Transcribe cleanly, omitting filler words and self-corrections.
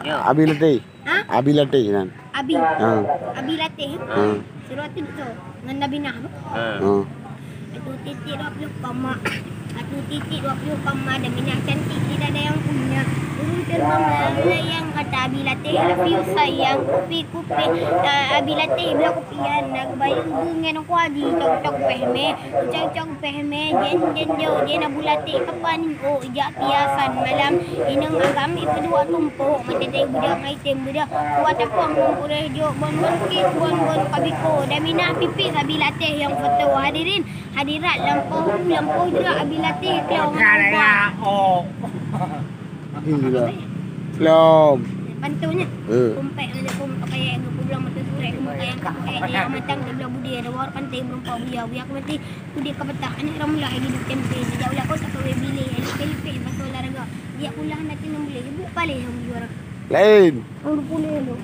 Abi latte. Ha? Abi latte kan. Abi. Ha. Abi latte. Ha. Suruh tu tu. Ngan Nabi Nah. Ha. Itu titik 20 koma. Satu titik 20 koma. Dan minyak cantik tidak ada yang punya. Burung terbang melayang kata Abi latte. Love you sayang. Kupi-kupi. Abi latte bila kupian. Nagbayang dengan aku adi. Cok-cok pehme. Cok-cok pehme. Jen jauh. Dia nak bulate kapan. Oh ijak piasan malam. Inang agam itu dua tumpuk. Mata tay budak item budak. Kuat apang kumpulai jok. Bon-bon kit. Bon-bon kabiko. Dan minyak pipis Abi latte yang foto. Hadirin. Hadirat lampau juga Abi latte. Kelau orang Oh. Gila. Belum. Pantunya. Eh. Kumpai ada kumpai kayak aku bilang mata surat kumpai yang kayak dia matang dia bilang budi ada war pantai belum kau biar aku mati budi ke petak ini ramlah hidup tempe dia ulah kau tak kau beli ini kelpe pasal olahraga dia ulah nanti nombor ibu paling yang juara Lain. orang boleh lo